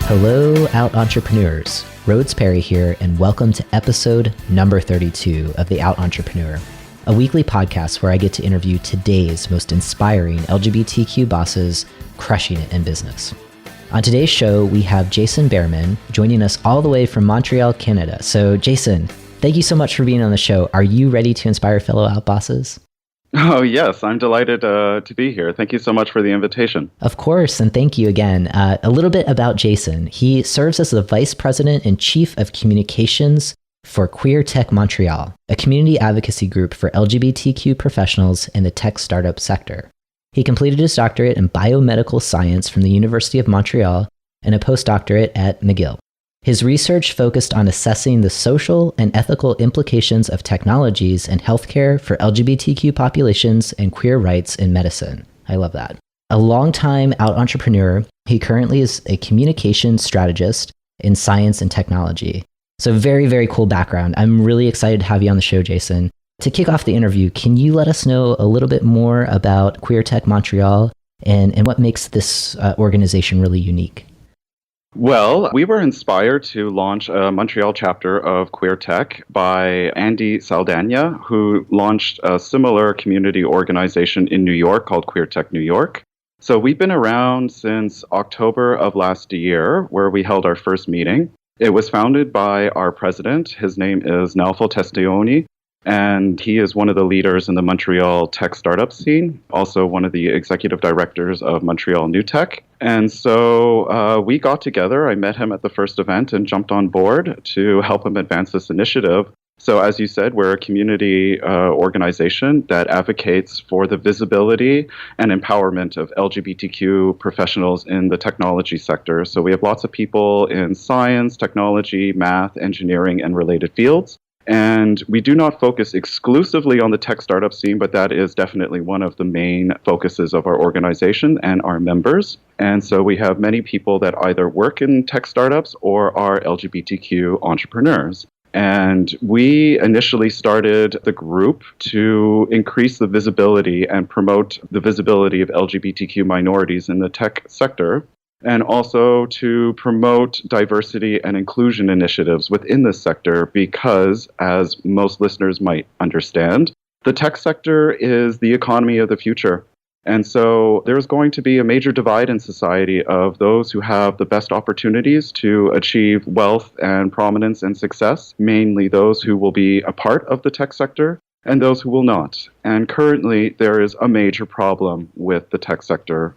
Hello, Out Entrepreneurs. Rhodes Perry here, and welcome to episode number 32 of The Out Entrepreneur, a weekly podcast where I get to interview today's most inspiring LGBTQ bosses crushing it in business. On today's show, we have Jason Behrmann joining us all the way from Montreal, Canada. So, Jason, thank you so much for being on the show. Are you ready to inspire fellow out bosses? Oh, yes. I'm delighted to be here. Thank you so much for the invitation. Of course, and thank you again. A little bit about Jason. He serves as the Vice President and Chief of Communications for Queer Tech Montreal, a community advocacy group for LGBTQ professionals in the tech startup sector. He completed his doctorate in biomedical science from the University of Montreal and a postdoctorate at McGill. His research focused on assessing the social and ethical implications of technologies and healthcare for LGBTQ populations and queer rights in medicine. I love that. A longtime out entrepreneur, he currently is a communications strategist in science and technology. So very, very cool background. I'm really excited to have you on the show, Jason. To kick off the interview, can you let us know a little bit more about Queer Tech Montreal and what makes this organization really unique? Well, we were inspired to launch a Montreal chapter of Queer Tech by Andy Saldana, who launched a similar community organization in New York called Queer Tech New York. So we've been around since October of last year, where we held our first meeting. It was founded by our president. His name is Nalfo Testioni, and he is one of the leaders in the Montreal tech startup scene, also one of the executive directors of Montreal New Tech. And so we got together. I met him at the first event and jumped on board to help him advance this initiative. So as you said, we're a community organization that advocates for the visibility and empowerment of LGBTQ professionals in the technology sector. So we have lots of people in science, technology, math, engineering, and related fields. And we do not focus exclusively on the tech startup scene, but that is definitely one of the main focuses of our organization and our members. And so we have many people that either work in tech startups or are LGBTQ entrepreneurs. And we initially started the group to increase the visibility and promote the visibility of LGBTQ minorities in the tech sector, and also to promote diversity and inclusion initiatives within this sector because, as most listeners might understand, the tech sector is the economy of the future. And so there's going to be a major divide in society of those who have the best opportunities to achieve wealth and prominence and success, mainly those who will be a part of the tech sector, and those who will not. And currently, there is a major problem with the tech sector,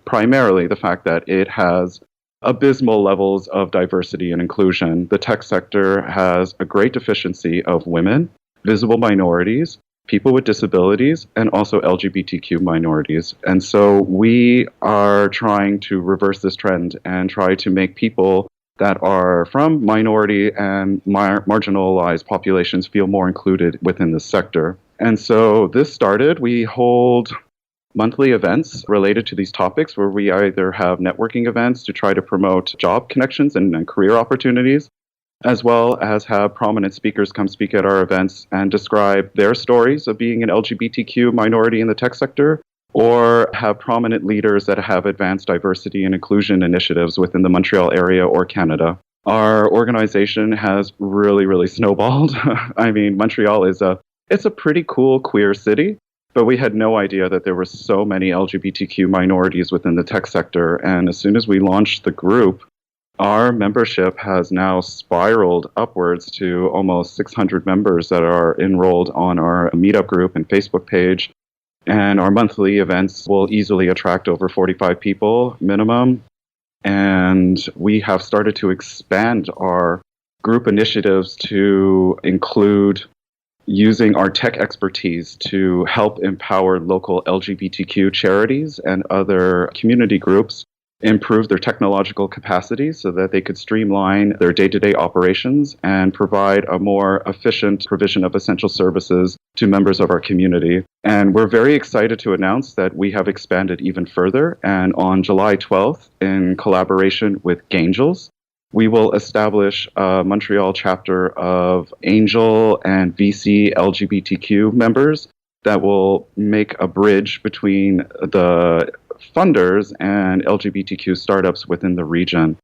primarily the fact that it has abysmal levels of diversity and inclusion. The tech sector has a great deficiency of women, visible minorities, people with disabilities, and also LGBTQ minorities. And so we are trying to reverse this trend and try to make people that are from minority and marginalized populations feel more included within the sector. And so this started, we hold monthly events related to these topics where we either have networking events to try to promote job connections and career opportunities, as well as have prominent speakers come speak at our events and describe their stories of being an LGBTQ minority in the tech sector, or have prominent leaders that have advanced diversity and inclusion initiatives within the Montreal area or Canada. Our organization has really snowballed. I mean, Montreal it's a pretty cool queer city. But we had no idea that there were so many LGBTQ minorities within the tech sector. And as soon as we launched the group, our membership has now spiraled upwards to almost 600 members that are enrolled on our meetup group and Facebook page. And our monthly events will easily attract over 45 people minimum. And we have started to expand our group initiatives to include using our tech expertise to help empower local LGBTQ charities and other community groups improve their technological capacity so that they could streamline their day-to-day operations and provide a more efficient provision of essential services to members of our community. And we're very excited to announce that we have expanded even further. And on July 12th, in collaboration with Gangels, we will establish a Montreal chapter of Angel and VC LGBTQ members that will make a bridge between the funders and LGBTQ startups within the region.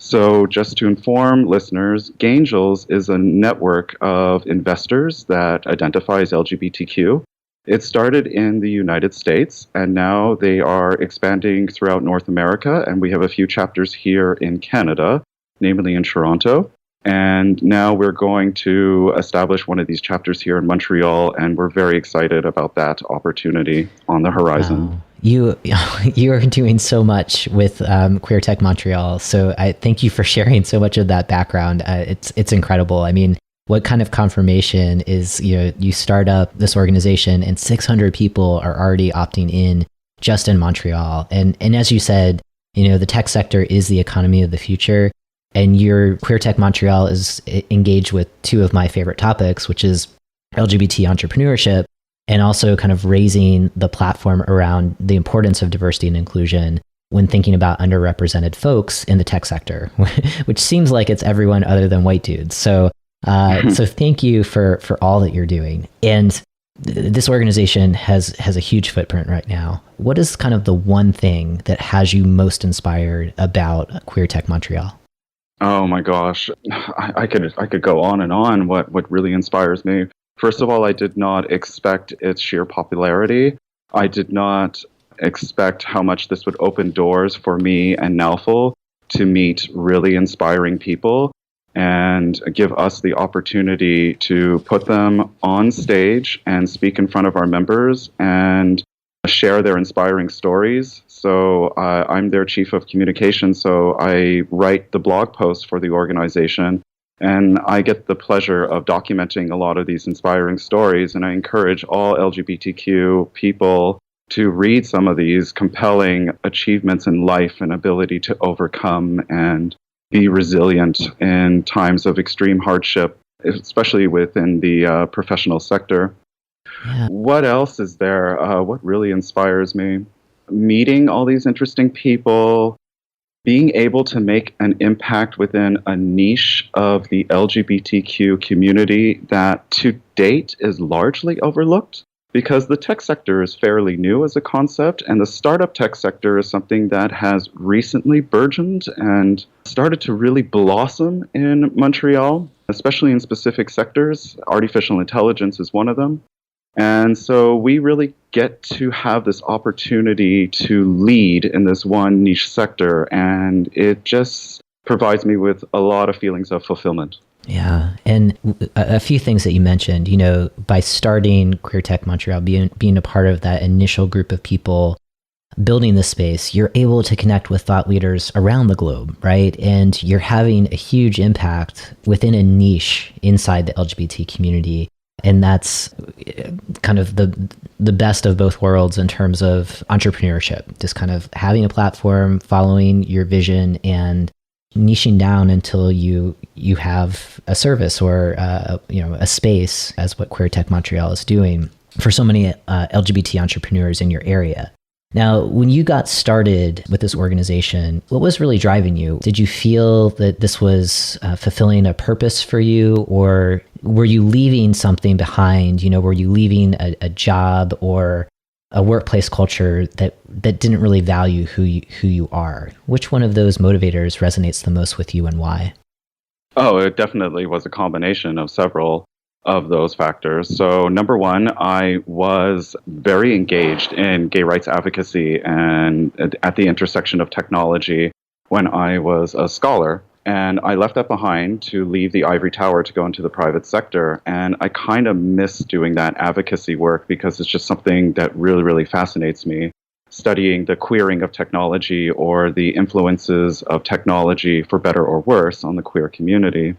So, just to inform listeners, Angels is a network of investors that identifies LGBTQ. It started in the United States, and now they are expanding throughout North America, and we have a few chapters here in Canada, namely in Toronto. And now we're going to establish one of these chapters here in Montreal, and we're very excited about that opportunity on the horizon. Wow. You are doing so much with Queer Tech Montreal. So I thank you for sharing so much of that background. It's incredible. I mean, what kind of confirmation is, you start up this organization and 600 people are already opting in just in Montreal. And as you said, the tech sector is the economy of the future. And your Queer Tech Montreal is engaged with two of my favorite topics, which is LGBT entrepreneurship and also kind of raising the platform around the importance of diversity and inclusion when thinking about underrepresented folks in the tech sector, which seems like it's everyone other than white dudes. So thank you for all that you're doing. And this organization has a huge footprint right now. What is kind of the one thing that has you most inspired about Queer Tech Montreal? Oh my gosh, I could go on and on. What really inspires me? First of all, I did not expect its sheer popularity. I did not expect how much this would open doors for me and Naufel to meet really inspiring people and give us the opportunity to put them on stage and speak in front of our members and share their inspiring stories. So I'm their chief of communication, so I write the blog posts for the organization, and I get the pleasure of documenting a lot of these inspiring stories, and I encourage all LGBTQ people to read some of these compelling achievements in life and ability to overcome and be resilient in times of extreme hardship, especially within the professional sector. Yeah. What else is there? What really inspires me? Meeting all these interesting people, being able to make an impact within a niche of the LGBTQ community that to date is largely overlooked because the tech sector is fairly new as a concept, and the startup tech sector is something that has recently burgeoned and started to really blossom in Montreal, especially in specific sectors. Artificial intelligence is one of them. And so we really get to have this opportunity to lead in this one niche sector, and it just provides me with a lot of feelings of fulfillment. Yeah. And a few things that you mentioned, by starting Queer Tech Montreal, being a part of that initial group of people building this space, you're able to connect with thought leaders around the globe, right? And you're having a huge impact within a niche inside the LGBT community. And that's kind of the best of both worlds in terms of entrepreneurship, just kind of having a platform, following your vision, and niching down until you have a service or a space, as what Queer Tech Montreal is doing for so many LGBT entrepreneurs in your area. Now, when you got started with this organization, what was really driving you? Did you feel that this was fulfilling a purpose for you, or were you leaving something behind? Were you leaving a job or a workplace culture that didn't really value who you are? Which one of those motivators resonates the most with you, and why? Oh, it definitely was a combination of several of those factors. So number one, I was very engaged in gay rights advocacy and at the intersection of technology when I was a scholar. And I left that behind to leave the ivory tower to go into the private sector. And I kind of miss doing that advocacy work because it's just something that really, really fascinates me. Studying the queering of technology or the influences of technology, for better or worse, on the queer community.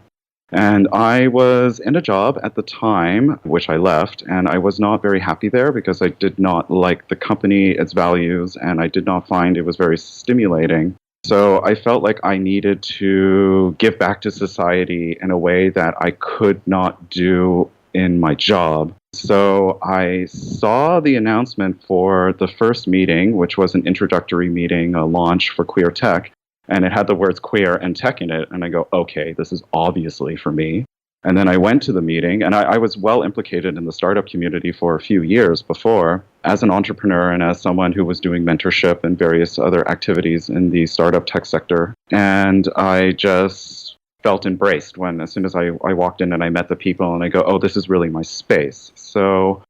And I was in a job at the time, which I left, and I was not very happy there because I did not like the company, its values, and I did not find it was very stimulating. So I felt like I needed to give back to society in a way that I could not do in my job. So I saw the announcement for the first meeting, which was an introductory meeting, a launch for Queer Tech. And it had the words queer and tech in it. And I go, okay, this is obviously for me. And then I went to the meeting, and I was well implicated in the startup community for a few years before as an entrepreneur and as someone who was doing mentorship and various other activities in the startup tech sector. And I just felt embraced when, as soon as I walked in and I met the people, and I go, oh, this is really my space. So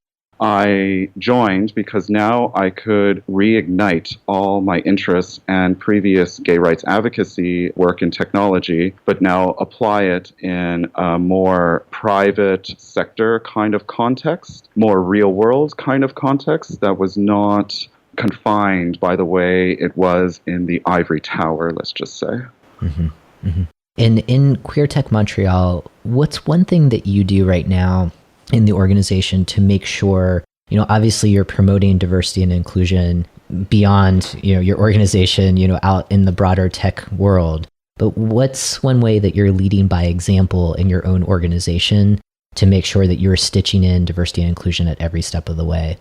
I joined because now I could reignite all my interests and previous gay rights advocacy work in technology, but now apply it in a more private sector kind of context, more real world kind of context that was not confined by the way it was in the ivory tower, let's just say. Mm-hmm. Mm-hmm. And in Queer Tech Montreal, what's one thing that you do right now in the organization to make sure, obviously you're promoting diversity and inclusion beyond, your organization, out in the broader tech world, but what's one way that you're leading by example in your own organization to make sure that you're stitching in diversity and inclusion at every step of the way?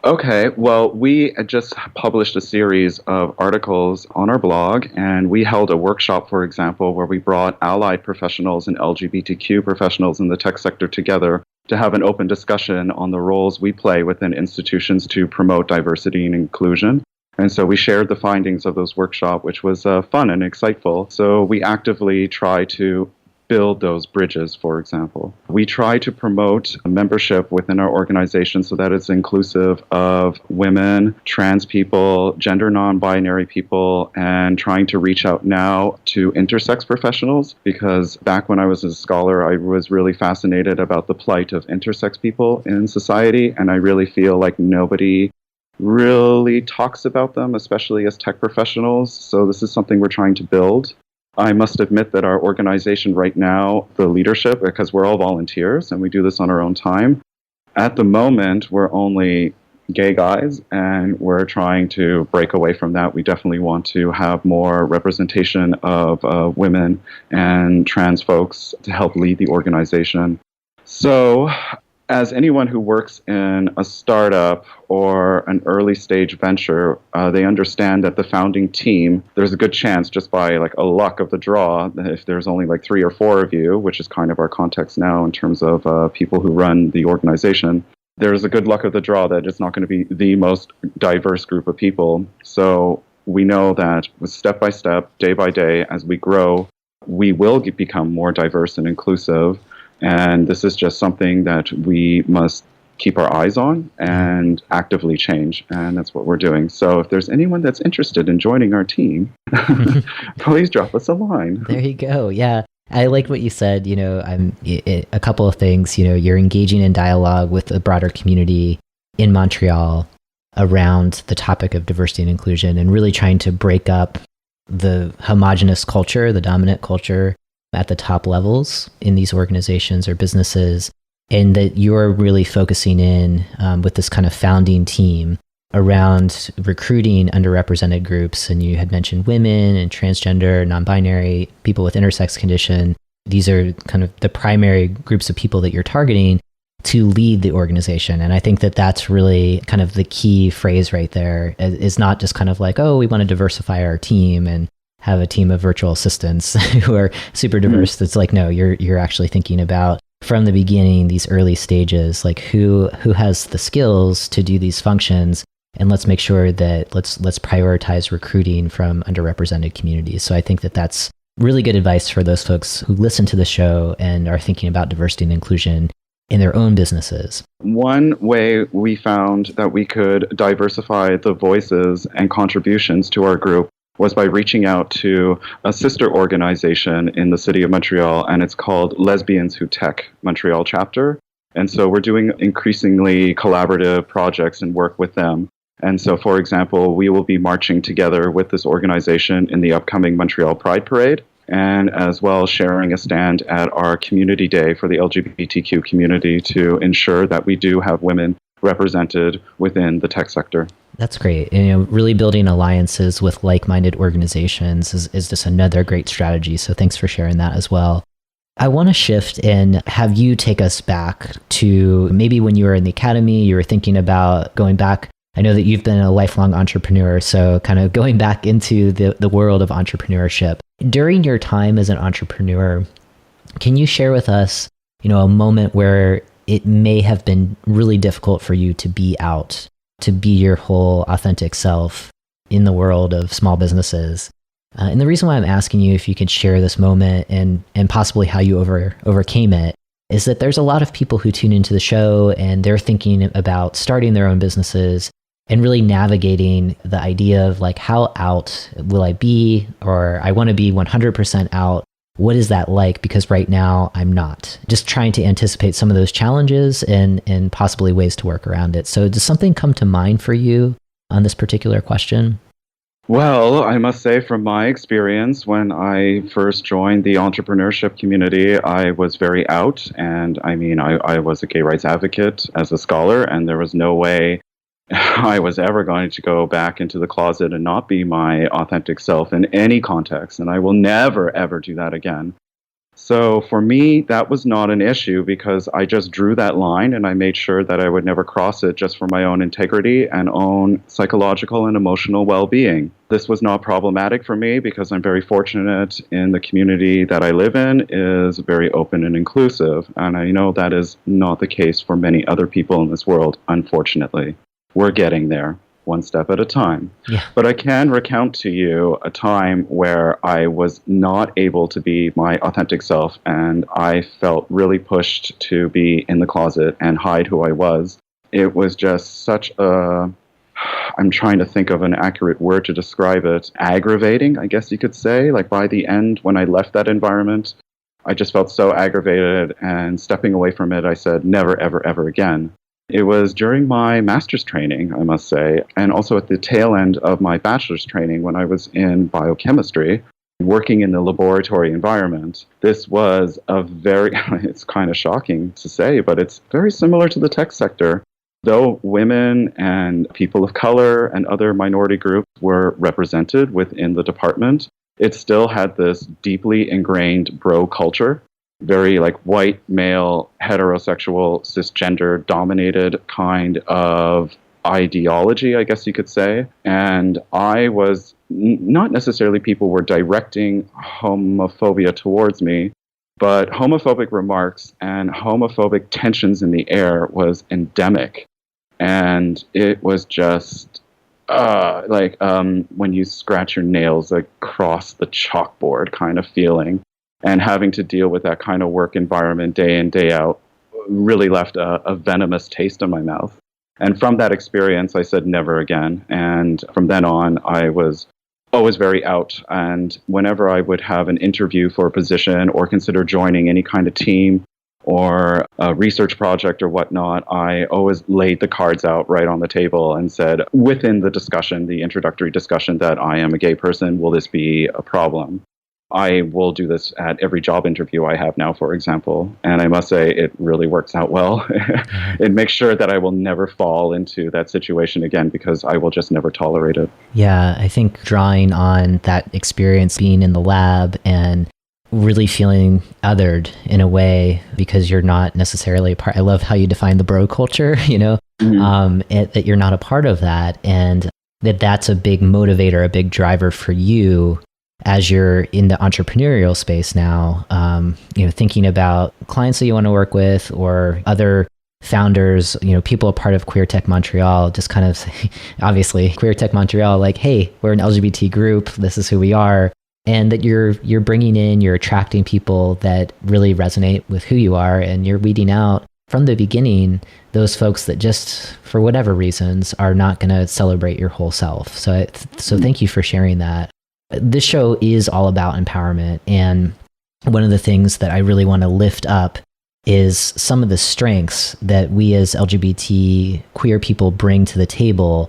Okay, well, we just published a series of articles on our blog, and we held a workshop, for example, where we brought allied professionals and LGBTQ professionals in the tech sector together to have an open discussion on the roles we play within institutions to promote diversity and inclusion. And so we shared the findings of those workshops, which was fun and insightful. So we actively try to build those bridges, for example. We try to promote membership within our organization so that it's inclusive of women, trans people, gender non-binary people, and trying to reach out now to intersex professionals, because back when I was a scholar, I was really fascinated about the plight of intersex people in society, and I really feel like nobody really talks about them, especially as tech professionals. So this is something we're trying to build. I must admit that our organization right now, the leadership, because we're all volunteers and we do this on our own time, at the moment, we're only gay guys, and we're trying to break away from that. We definitely want to have more representation of women and trans folks to help lead the organization. So, as anyone who works in a startup or an early stage venture, they understand that the founding team, there's a good chance just by like a luck of the draw, that if there's only like 3 or 4 of you, which is kind of our context now in terms of people who run the organization, there's a good luck of the draw that it's not going to be the most diverse group of people. So we know that step by step, day by day, as we grow, we will become more diverse and inclusive. And this is just something that we must keep our eyes on and actively change. And that's what we're doing. So if there's anyone that's interested in joining our team, please drop us a line. There you go. Yeah. I like what you said. A couple of things, you're engaging in dialogue with the broader community in Montreal around the topic of diversity and inclusion, and really trying to break up the homogenous culture, the dominant culture at the top levels in these organizations or businesses, and that you're really focusing in with this kind of founding team around recruiting underrepresented groups. And you had mentioned women and transgender, non-binary, people with intersex condition. These are kind of the primary groups of people that you're targeting to lead the organization. And I think that that's really kind of the key phrase right there, is not just kind of like, oh, we want to diversify our team and have a team of virtual assistants who are super diverse. It's like, no, you're actually thinking about from the beginning, these early stages, like who has the skills to do these functions, and let's make sure that let's prioritize recruiting from underrepresented communities. So I think that that's really good advice for those folks who listen to the show and are thinking about diversity and inclusion in their own businesses. One way we found that we could diversify the voices and contributions to our group was by reaching out to a sister organization in the city of Montreal, and it's called Lesbians Who Tech Montreal chapter. And so we're doing increasingly collaborative projects and work with them. And so, for example, we will be marching together with this organization in the upcoming Montreal Pride Parade, and as well sharing a stand at our community day for the LGBTQ community to ensure that we do have women represented within the tech sector. That's great. And, really building alliances with like-minded organizations is just another great strategy. So thanks for sharing that as well. I want to shift and have you take us back to maybe when you were in the academy, you were thinking about going back. I know that you've been a lifelong entrepreneur, so kind of going back into the world of entrepreneurship. During your time as an entrepreneur, can you share with us a moment where it may have been really difficult for you to be out, to be your whole authentic self in the world of small businesses. And the reason why I'm asking you if you could share this moment and possibly how you overcame it is that there's a lot of people who tune into the show and they're thinking about starting their own businesses and really navigating the idea of like, how out will I be? Or I want to be 100% out. What is that like? Because right now I'm not. Just trying to anticipate some of those challenges and possibly ways to work around it. So does something come to mind for you on this particular question? Well, I must say from my experience, when I first joined the entrepreneurship community, I was very out. And I was a gay rights advocate as a scholar, and there was no way I was ever going to go back into the closet and not be my authentic self in any context. And I will never, ever do that again. So for me, that was not an issue because I just drew that line and I made sure that I would never cross it just for my own integrity and own psychological and emotional well-being. This was not problematic for me because I'm very fortunate in the community that I live in is very open and inclusive. And I know that is not the case for many other people in this world, unfortunately. We're getting there, one step at a time. Yeah. But I can recount to you a time where I was not able to be my authentic self, and I felt really pushed to be in the closet and hide who I was. It was just such a, I'm trying to think of an accurate word to describe it, aggravating, I guess you could say. Like by the end, when I left that environment, I just felt so aggravated, and stepping away from it, I said, never, ever, ever again. It was during my master's training, I must say, and also at the tail end of my bachelor's training when I was in biochemistry, working in the laboratory environment. This was a very, it's kind of shocking to say, but it's very similar to the tech sector. Though women and people of color and other minority groups were represented within the department, it still had this deeply ingrained bro culture. Very like white, male, heterosexual, cisgender dominated kind of ideology, I guess you could say. And I was not necessarily people were directing homophobia towards me, but homophobic remarks and homophobic tensions in the air was endemic. And it was just when you scratch your nails across the chalkboard kind of feeling. And having to deal with that kind of work environment day in, day out really left a venomous taste in my mouth. And from that experience, I said never again. And from then on, I was always very out. And whenever I would have an interview for a position or consider joining any kind of team or a research project or whatnot, I always laid the cards out right on the table and said, within the discussion, the introductory discussion, that I am a gay person. Will this be a problem? I will do this at every job interview I have now, for example. And I must say it really works out well. It makes sure that I will never fall into that situation again because I will just never tolerate it. Yeah, I think drawing on that experience being in the lab and really feeling othered in a way because you're not necessarily a part. I love how you define the bro culture, that you're not a part of that. And that's a big motivator, a big driver for you as you're in the entrepreneurial space now, thinking about clients that you want to work with or other founders, people a part of Queer Tech Montreal, just kind of obviously Queer Tech Montreal, like, hey, we're an LGBT group. This is who we are. And that you're bringing in, you're attracting people that really resonate with who you are, and you're weeding out from the beginning those folks that just, for whatever reasons, are not going to celebrate your whole self. So thank you for sharing that. This show is all about empowerment. And one of the things that I really want to lift up is some of the strengths that we as LGBT queer people bring to the table.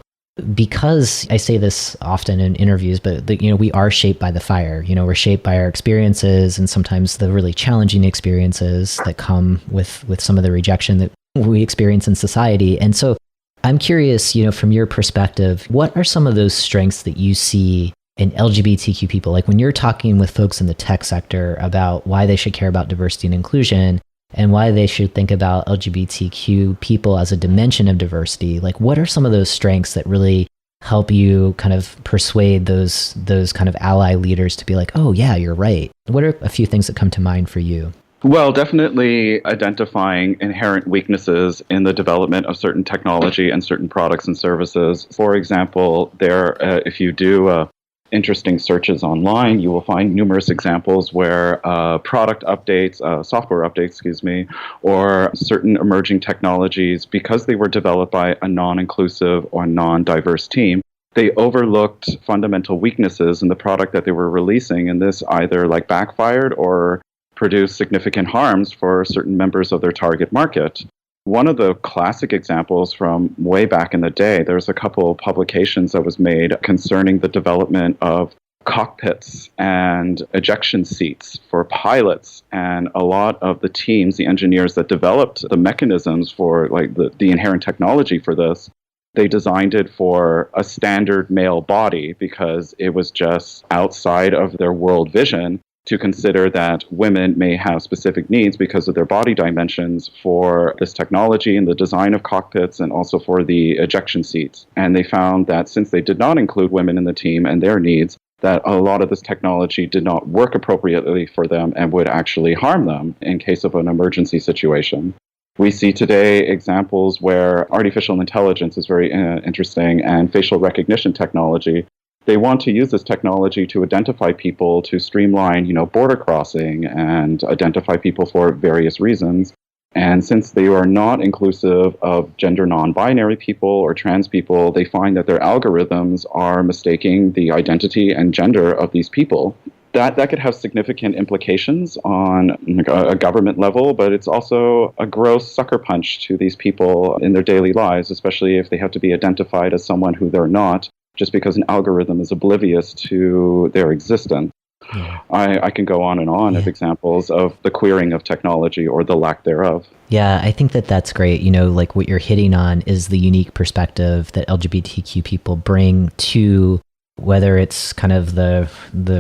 Because I say this often in interviews, but we are shaped by the fire. We're shaped by our experiences and sometimes the really challenging experiences that come with some of the rejection that we experience in society. And so I'm curious, from your perspective, what are some of those strengths that you see in LGBTQ people? Like when you're talking with folks in the tech sector about why they should care about diversity and inclusion and why they should think about LGBTQ people as a dimension of diversity, like what are some of those strengths that really help you kind of persuade those kind of ally leaders to be like, oh yeah, you're right? What are a few things that come to mind for you? Well, definitely identifying inherent weaknesses in the development of certain technology and certain products and services. For example, if you do interesting searches online, you will find numerous examples where product updates, software updates, excuse me, or certain emerging technologies, because they were developed by a non-inclusive or non-diverse team, they overlooked fundamental weaknesses in the product that they were releasing, and this either like backfired or produced significant harms for certain members of their target market. One of the classic examples from way back in the day, there's a couple of publications that was made concerning the development of cockpits and ejection seats for pilots, and a lot of the teams, the engineers that developed the mechanisms for like the inherent technology for this, they designed it for a standard male body because it was just outside of their world vision to consider that women may have specific needs because of their body dimensions for this technology and the design of cockpits and also for the ejection seats. And they found that since they did not include women in the team and their needs, that a lot of this technology did not work appropriately for them and would actually harm them in case of an emergency situation. We see today examples where artificial intelligence is very interesting, and facial recognition technology. They want to use this technology to identify people, to streamline, border crossing and identify people for various reasons. And since they are not inclusive of gender non-binary people or trans people, they find that their algorithms are mistaking the identity and gender of these people. That could have significant implications on a government level, but it's also a gross sucker punch to these people in their daily lives, especially if they have to be identified as someone who they're not, just because an algorithm is oblivious to their existence. Yeah. I can go on and on of examples of the queering of technology or the lack thereof. Yeah, I think that that's great. Like what you're hitting on is the unique perspective that LGBTQ people bring to whether it's kind of the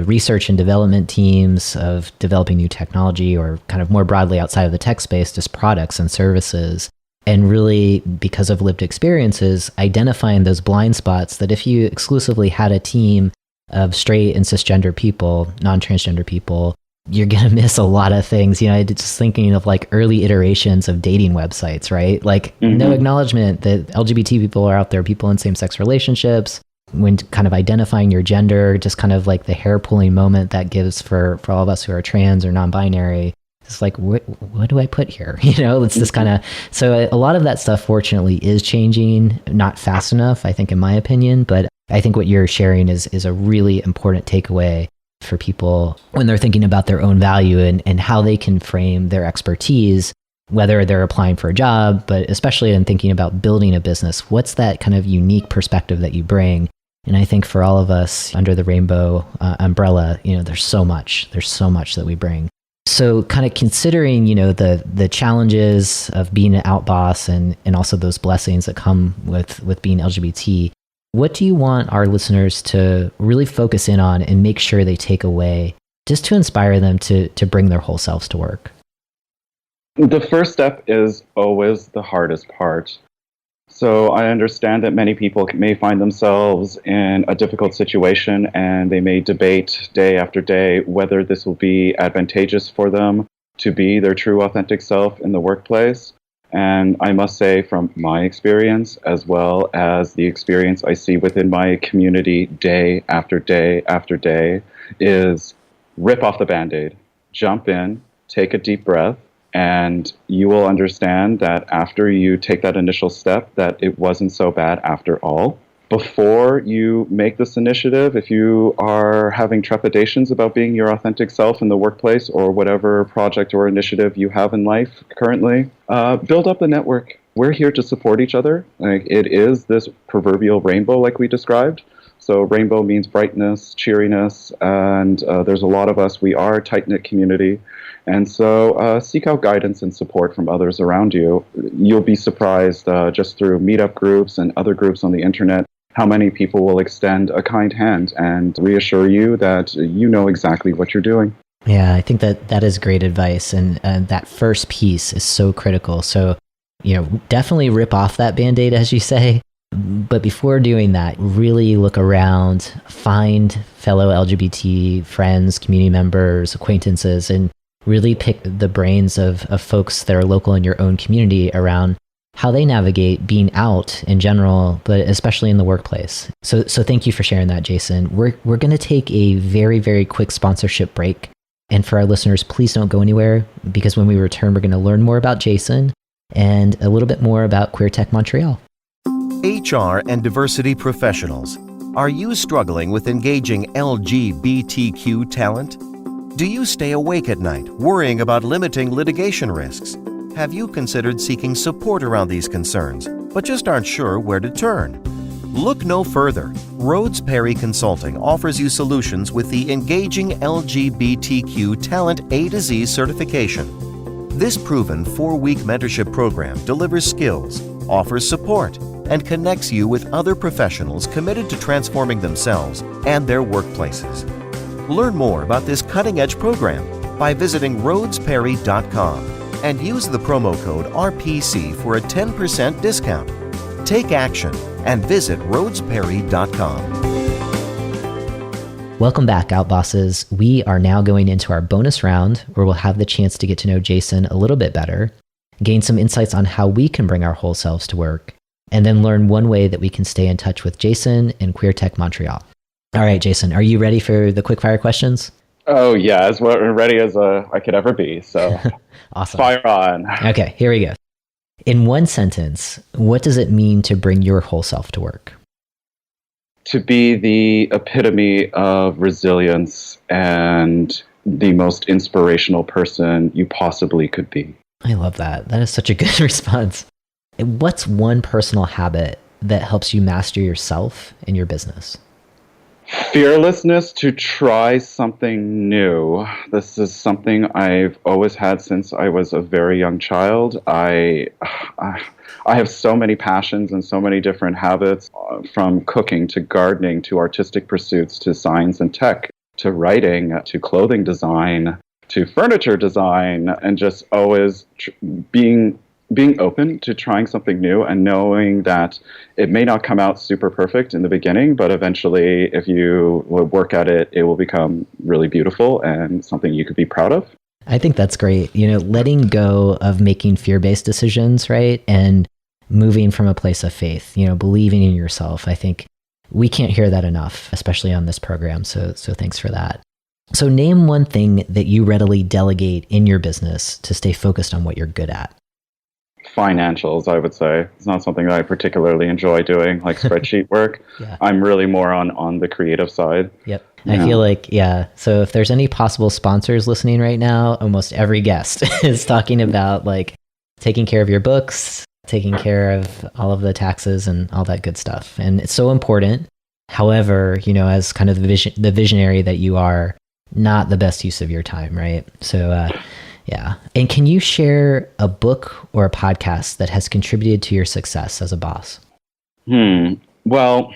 research and development teams of developing new technology or kind of more broadly outside of the tech space, just products and services. And really, because of lived experiences, identifying those blind spots that if you exclusively had a team of straight and cisgender people, non-transgender people, you're going to miss a lot of things. Just thinking of like early iterations of dating websites, right? Like no acknowledgement that LGBT people are out there, people in same-sex relationships. When kind of identifying your gender, just kind of like the hair-pulling moment that gives for all of us who are trans or non-binary. It's like, what do I put here? It's this kind of, so a lot of that stuff fortunately is changing, not fast enough, I think, in my opinion, but I think what you're sharing is a really important takeaway for people when they're thinking about their own value and how they can frame their expertise, whether they're applying for a job, but especially in thinking about building a business. What's that kind of unique perspective that you bring? And I think for all of us under the rainbow umbrella, there's so much that we bring. So kind of considering, the challenges of being an out boss and also those blessings that come with being LGBT, what do you want our listeners to really focus in on and make sure they take away just to inspire them to bring their whole selves to work? The first step is always the hardest part. So I understand that many people may find themselves in a difficult situation and they may debate day after day whether this will be advantageous for them to be their true authentic self in the workplace. And I must say from my experience, as well as the experience I see within my community day after day after day, is rip off the Band-Aid, jump in, take a deep breath, and you will understand that after you take that initial step, that it wasn't so bad after all. Before you make this initiative, if you are having trepidations about being your authentic self in the workplace or whatever project or initiative you have in life currently, build up the network. We're here to support each other. Like, it is this proverbial rainbow like we described. So rainbow means brightness, cheeriness, and there's a lot of us. We are a tight-knit community. And so seek out guidance and support from others around you. You'll be surprised just through meetup groups and other groups on the internet how many people will extend a kind hand and reassure you that you know exactly what you're doing. Yeah, I think that is great advice. And that first piece is so critical. So, definitely rip off that Band-Aid, as you say. But before doing that, really look around, find fellow LGBT friends, community members, acquaintances, and really pick the brains of folks that are local in your own community around how they navigate being out in general, but especially in the workplace. So thank you for sharing that, Jason. We're going to take a very, very quick sponsorship break. And for our listeners, please don't go anywhere, because when we return, we're going to learn more about Jason and a little bit more about Queer Tech Montreal. HR and diversity professionals. Are you struggling with engaging LGBTQ talent? Do you stay awake at night worrying about limiting litigation risks? Have you considered seeking support around these concerns, but just aren't sure where to turn? Look no further. Rhodes Perry Consulting offers you solutions with the Engaging LGBTQ Talent A to Z certification. This proven 4-week mentorship program delivers skills, offers support, and connects you with other professionals committed to transforming themselves and their workplaces. Learn more about this cutting-edge program by visiting rhodesperry.com and use the promo code RPC for a 10% discount. Take action and visit rhodesperry.com. Welcome back, Outbosses. We are now going into our bonus round, where we'll have the chance to get to know Jason a little bit better, gain some insights on how we can bring our whole selves to work, and then learn one way that we can stay in touch with Jason and Queer Tech Montreal. All right, Jason, are you ready for the quickfire questions? Oh, yeah, as ready as I could ever be. So awesome. Fire on. Okay, here we go. In one sentence, what does it mean to bring your whole self to work? To be the epitome of resilience and the most inspirational person you possibly could be. I love that. That is such a good response. What's one personal habit that helps you master yourself and your business? Fearlessness to try something new. This is something I've always had since I was a very young child. I have so many passions and so many different habits, from cooking to gardening to artistic pursuits to science and tech to writing to clothing design to furniture design, and just always being open to trying something new and knowing that it may not come out super perfect in the beginning, but eventually, if you work at it, it will become really beautiful and something you could be proud of. I think that's great. Letting go of making fear-based decisions, right? And moving from a place of faith, believing in yourself. I think we can't hear that enough, especially on this program. So thanks for that. So name one thing that you readily delegate in your business to stay focused on what you're good at. Financials, I would say. It's not something that I particularly enjoy doing, like spreadsheet work. Yeah. I'm really more on the creative side. Yep. Yeah. I feel like, so if there's any possible sponsors listening right now, almost every guest is talking about like taking care of your books, taking care of all of the taxes and all that good stuff. And it's so important. However, as kind of the visionary that you are, not the best use of your time, right? So, yeah. And can you share a book or a podcast that has contributed to your success as a boss? Well,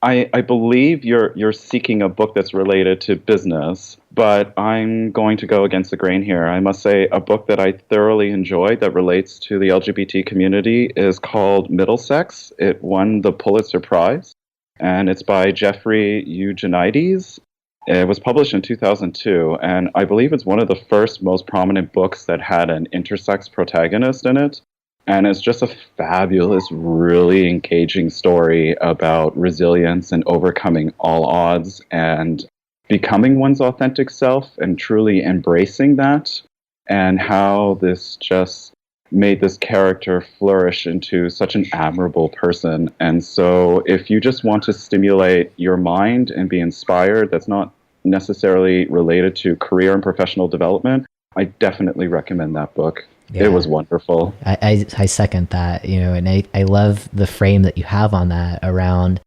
I believe you're seeking a book that's related to business, but I'm going to go against the grain here. I must say a book that I thoroughly enjoyed that relates to the LGBT community is called Middlesex. It won the Pulitzer Prize, and it's by Jeffrey Eugenides. It was published in 2002, and I believe it's one of the first most prominent books that had an intersex protagonist in it. And it's just a fabulous, really engaging story about resilience and overcoming all odds and becoming one's authentic self and truly embracing that, and how this just made this character flourish into such an admirable person. And so if you just want to stimulate your mind and be inspired, that's not necessarily related to career and professional development, I definitely recommend that book. Yeah. It was wonderful. I second that, and I love the frame that you have on that around,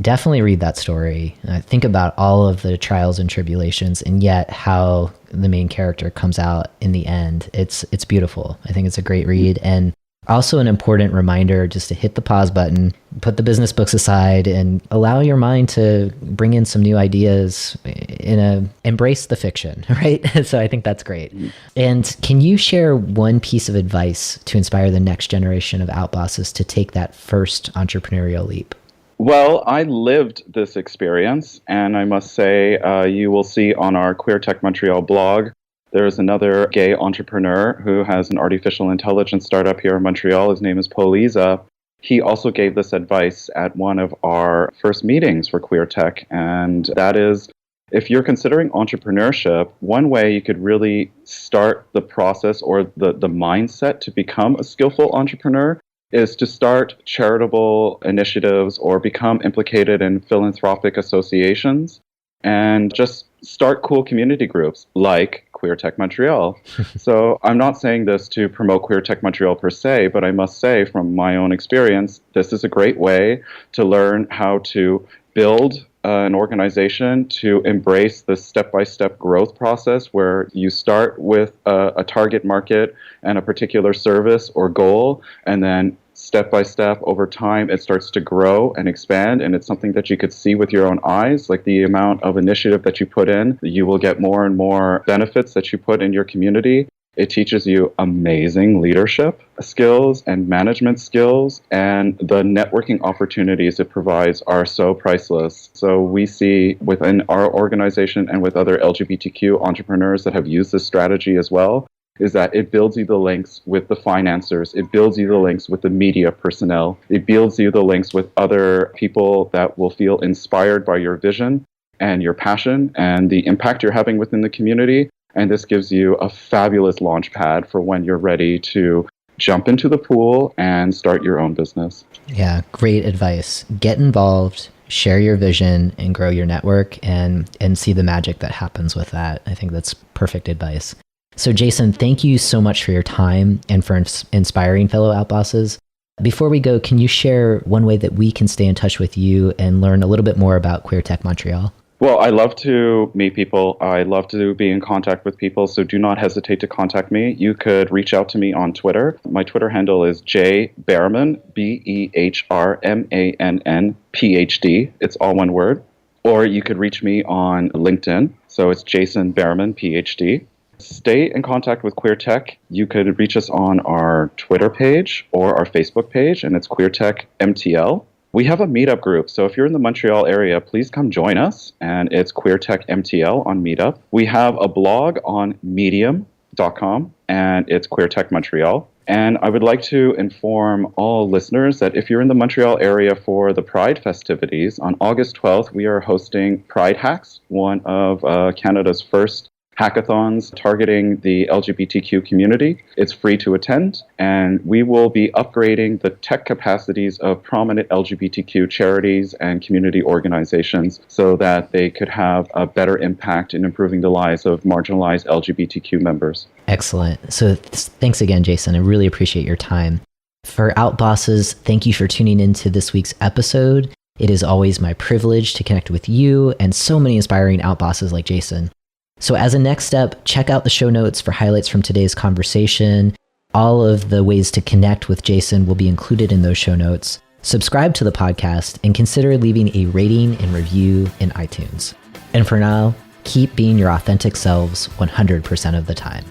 definitely read that story. Think about all of the trials and tribulations, and yet how the main character comes out in the end. It's beautiful. I think it's a great read, and also an important reminder just to hit the pause button, put the business books aside, and allow your mind to bring in some new ideas embrace the fiction, right? So I think that's great. And can you share one piece of advice to inspire the next generation of outbosses to take that first entrepreneurial leap? Well, I lived this experience, and I must say, you will see on our Queer Tech Montreal blog There's another gay entrepreneur who has an artificial intelligence startup here in Montreal. His name is Poliza. He also gave this advice at one of our first meetings for Queer Tech, and that is, if you're considering entrepreneurship, one way you could really start the process or the mindset to become a skillful entrepreneur is to start charitable initiatives or become implicated in philanthropic associations and just start cool community groups like Queer Tech Montreal. So I'm not saying this to promote Queer Tech Montreal per se, but I must say from my own experience, this is a great way to learn how to build an organization, to embrace the step-by-step growth process where you start with a target market and a particular service or goal, and then step by step over time it starts to grow and expand, and it's something that you could see with your own eyes. Like the amount of initiative that you put in, you will get more and more benefits that you put in your community. It teaches you amazing leadership skills and management skills, and the networking opportunities it provides are so priceless. So we see within our organization and with other LGBTQ entrepreneurs that have used this strategy as well, is that it builds you the links with the financiers, it builds you the links with the media personnel, it builds you the links with other people that will feel inspired by your vision and your passion and the impact you're having within the community. And this gives you a fabulous launch pad for when you're ready to jump into the pool and start your own business. Yeah, great advice. Get involved, share your vision, and grow your network and see the magic that happens with that. I think that's perfect advice. So Jason, thank you so much for your time and for inspiring fellow outbosses. Before we go, can you share one way that we can stay in touch with you and learn a little bit more about Queer Tech Montreal? Well, I love to meet people. I love to be in contact with people, so do not hesitate to contact me. You could reach out to me on Twitter. My Twitter handle is jbehrmann, Behrmann, PhD. It's all one word. Or you could reach me on LinkedIn. So it's Jason Behrmann, PhD. Stay in contact with Queer Tech. You could reach us on our Twitter page or our Facebook page, and it's Queer Tech MTL. We have a meetup group, so if you're in the Montreal area, please come join us, and it's Queer Tech MTL on Meetup. We have a blog on medium.com, and it's Queer Tech Montreal. And I would like to inform all listeners that if you're in the Montreal area for the Pride festivities, on August 12th, we are hosting Pride Hacks, one of Canada's first hackathons targeting the LGBTQ community. It's free to attend, and we will be upgrading the tech capacities of prominent LGBTQ charities and community organizations so that they could have a better impact in improving the lives of marginalized LGBTQ members. Excellent. So thanks again, Jason. I really appreciate your time. For Outbosses, thank you for tuning into this week's episode. It is always my privilege to connect with you and so many inspiring outbosses like Jason. So as a next step, check out the show notes for highlights from today's conversation. All of the ways to connect with Jason will be included in those show notes. Subscribe to the podcast and consider leaving a rating and review in iTunes. And for now, keep being your authentic selves 100% of the time.